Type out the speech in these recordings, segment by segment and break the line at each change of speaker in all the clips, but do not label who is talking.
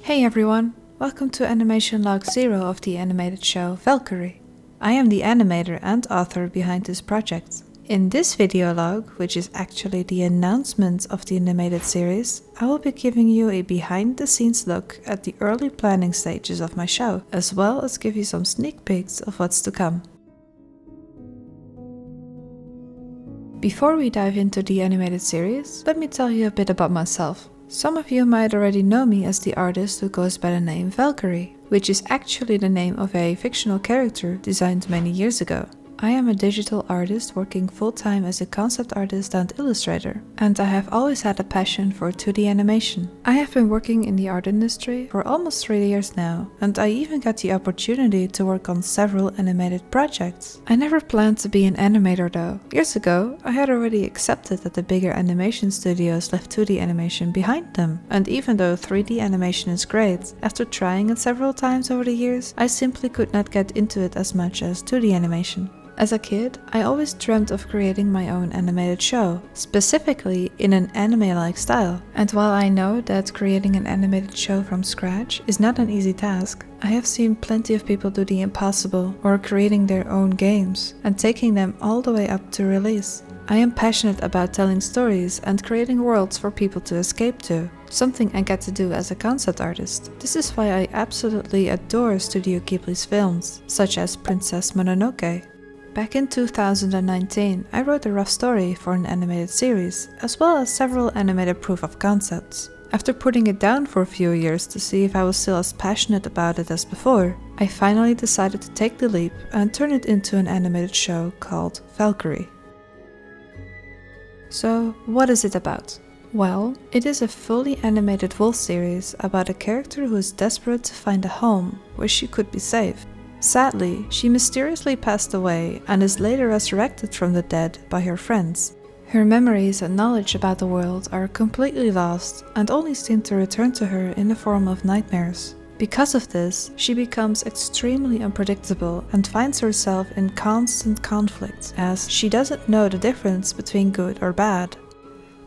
Hey everyone, welcome to Animation Log 0 of the animated show Valkorey. I am the animator and author behind this project. In this video log, which is actually the announcement of the animated series, I will be giving you a behind-the-scenes look at the early planning stages of my show, as well as give you some sneak peeks of what's to come. Before we dive into the animated series, let me tell you a bit about myself. Some of you might already know me as the artist who goes by the name Valkorey, which is actually the name of a fictional character designed many years ago. I am a digital artist working full-time as a concept artist and illustrator, and I have always had a passion for 2D animation. I have been working in the art industry for almost 3 years now, and I even got the opportunity to work on several animated projects. I never planned to be an animator though. Years ago, I had already accepted that the bigger animation studios left 2D animation behind them, and even though 3D animation is great, after trying it several times over the years, I simply could not get into it as much as 2D animation. As a kid, I always dreamt of creating my own animated show, specifically in an anime-like style. And while I know that creating an animated show from scratch is not an easy task, I have seen plenty of people do the impossible, or creating their own games and taking them all the way up to release. I am passionate about telling stories and creating worlds for people to escape to, something I get to do as a concept artist. This is why I absolutely adore Studio Ghibli's films, such as Princess Mononoke. Back in 2019, I wrote a rough story for an animated series, as well as several animated proof of concepts. After putting it down for a few years to see if I was still as passionate about it as before, I finally decided to take the leap and turn it into an animated show called Valkorey. So, what is it about? Well, it is a fully animated wolf series about a character who is desperate to find a home where she could be safe. Sadly, she mysteriously passed away and is later resurrected from the dead by her friends. Her memories and knowledge about the world are completely lost and only seem to return to her in the form of nightmares. Because of this, she becomes extremely unpredictable and finds herself in constant conflict, as she doesn't know the difference between good or bad.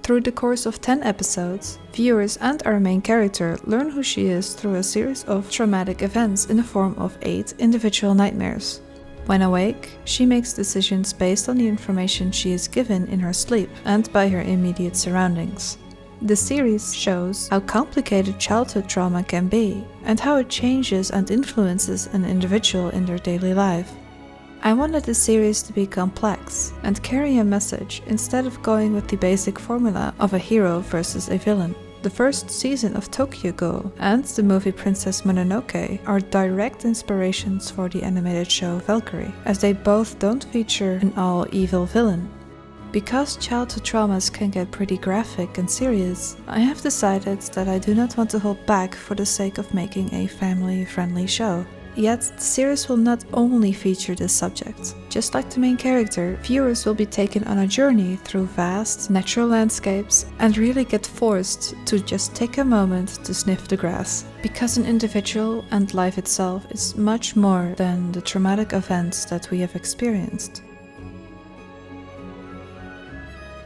Through the course of 10 episodes, viewers and our main character learn who she is through a series of traumatic events in the form of 8 individual nightmares. When awake, she makes decisions based on the information she is given in her sleep and by her immediate surroundings. The series shows how complicated childhood trauma can be and how it changes and influences an individual in their daily life. I wanted the series to be complex and carry a message instead of going with the basic formula of a hero versus a villain. The first season of Tokyo Ghoul and the movie Princess Mononoke are direct inspirations for the animated show Valkorey, as they both don't feature an all-evil villain. Because childhood traumas can get pretty graphic and serious, I have decided that I do not want to hold back for the sake of making a family-friendly show. Yet, the series will not only feature this subject. Just like the main character, viewers will be taken on a journey through vast, natural landscapes and really get forced to just take a moment to sniff the grass. Because an individual and life itself is much more than the traumatic events that we have experienced.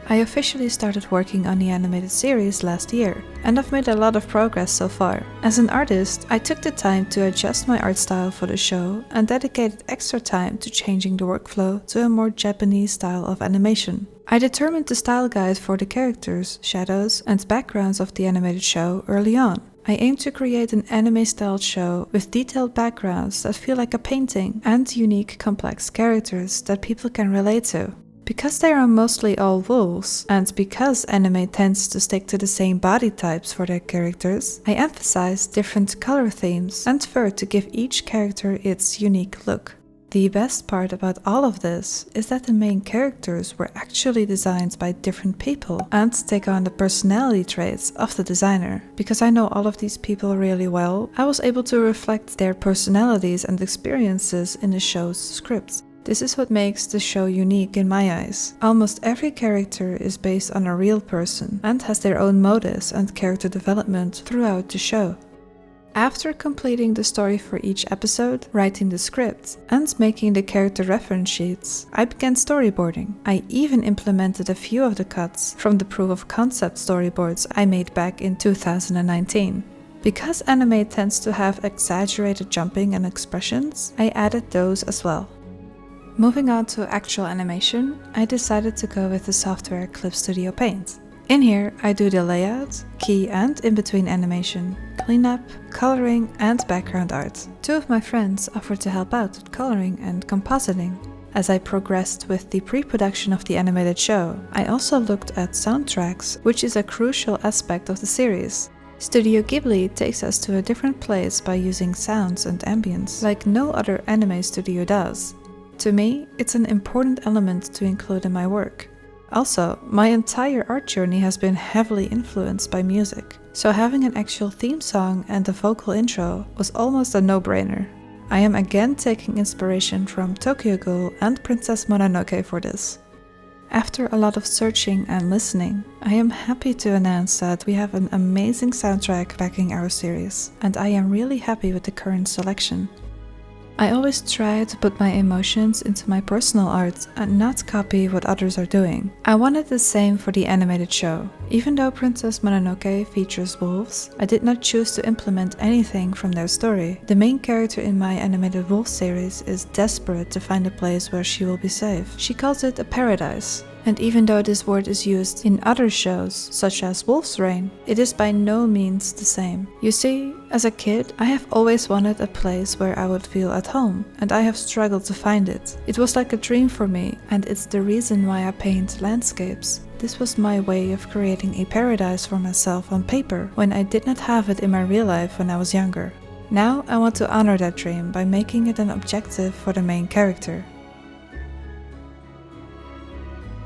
I officially started working on the animated series last year, and I've made a lot of progress so far. As an artist, I took the time to adjust my art style for the show and dedicated extra time to changing the workflow to a more Japanese style of animation. I determined the style guide for the characters, shadows, and backgrounds of the animated show early on. I aim to create an anime-styled show with detailed backgrounds that feel like a painting and unique, complex characters that people can relate to. Because they are mostly all wolves, and because anime tends to stick to the same body types for their characters, I emphasize different color themes and fur to give each character its unique look. The best part about all of this is that the main characters were actually designed by different people and take on the personality traits of the designer. Because I know all of these people really well, I was able to reflect their personalities and experiences in the show's script. This is what makes the show unique in my eyes. Almost every character is based on a real person and has their own motives and character development throughout the show. After completing the story for each episode, writing the script, and making the character reference sheets, I began storyboarding. I even implemented a few of the cuts from the proof of concept storyboards I made back in 2019. Because anime tends to have exaggerated jumping and expressions, I added those as well. Moving on to actual animation, I decided to go with the software Clip Studio Paint. In here, I do the layout, key and in-between animation, cleanup, coloring and background art. Two of my friends offered to help out with coloring and compositing. As I progressed with the pre-production of the animated show, I also looked at soundtracks, which is a crucial aspect of the series. Studio Ghibli takes us to a different place by using sounds and ambience, like no other anime studio does. To me, it's an important element to include in my work. Also, my entire art journey has been heavily influenced by music, so having an actual theme song and a vocal intro was almost a no-brainer. I am again taking inspiration from Tokyo Ghoul and Princess Mononoke for this. After a lot of searching and listening, I am happy to announce that we have an amazing soundtrack backing our series, and I am really happy with the current selection. I always try to put my emotions into my personal art and not copy what others are doing. I wanted the same for the animated show. Even though Princess Mononoke features wolves, I did not choose to implement anything from their story. The main character in my animated wolf series is desperate to find a place where she will be safe. She calls it a paradise. And even though this word is used in other shows, such as Wolf's Rain, it is by no means the same. You see, as a kid, I have always wanted a place where I would feel at home, and I have struggled to find it. It was like a dream for me, and it's the reason why I paint landscapes. This was my way of creating a paradise for myself on paper, when I did not have it in my real life when I was younger. Now I want to honor that dream by making it an objective for the main character.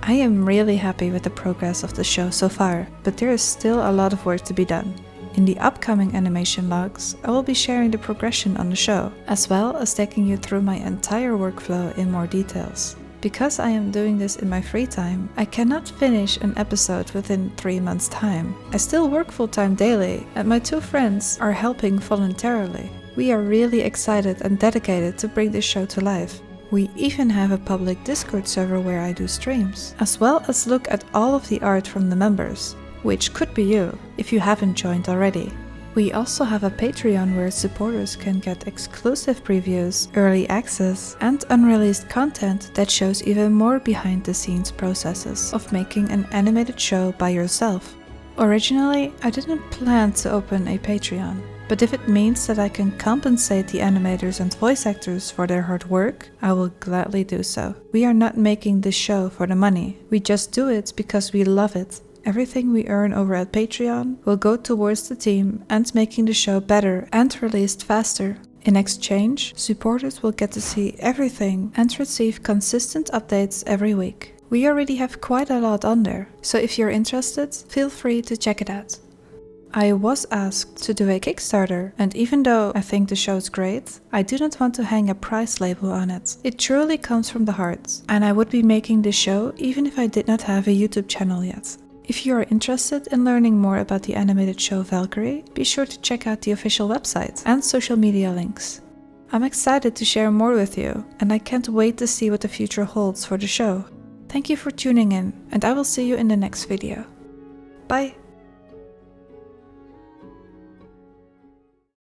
I am really happy with the progress of the show so far, but there is still a lot of work to be done. In the upcoming animation logs, I will be sharing the progression on the show, as well as taking you through my entire workflow in more details. Because I am doing this in my free time, I cannot finish an episode within 3 months' time. I still work full-time daily, and my two friends are helping voluntarily. We are really excited and dedicated to bring this show to life. We even have a public Discord server where I do streams, as well as look at all of the art from the members, which could be you, if you haven't joined already. We also have a Patreon where supporters can get exclusive previews, early access, and unreleased content that shows even more behind-the-scenes processes of making an animated show by yourself. Originally, I didn't plan to open a Patreon, but if it means that I can compensate the animators and voice actors for their hard work, I will gladly do so. We are not making this show for the money. We just do it because we love it. Everything we earn over at Patreon will go towards the team and making the show better and released faster. In exchange, supporters will get to see everything and receive consistent updates every week. We already have quite a lot on there, so if you're interested, feel free to check it out. I was asked to do a Kickstarter, and even though I think the show's great, I do not want to hang a price label on it. It truly comes from the heart, and I would be making this show even if I did not have a YouTube channel yet. If you are interested in learning more about the animated show Valkorey, be sure to check out the official website and social media links. I'm excited to share more with you, and I can't wait to see what the future holds for the show. Thank you for tuning in, and I will see you in the next video. Bye!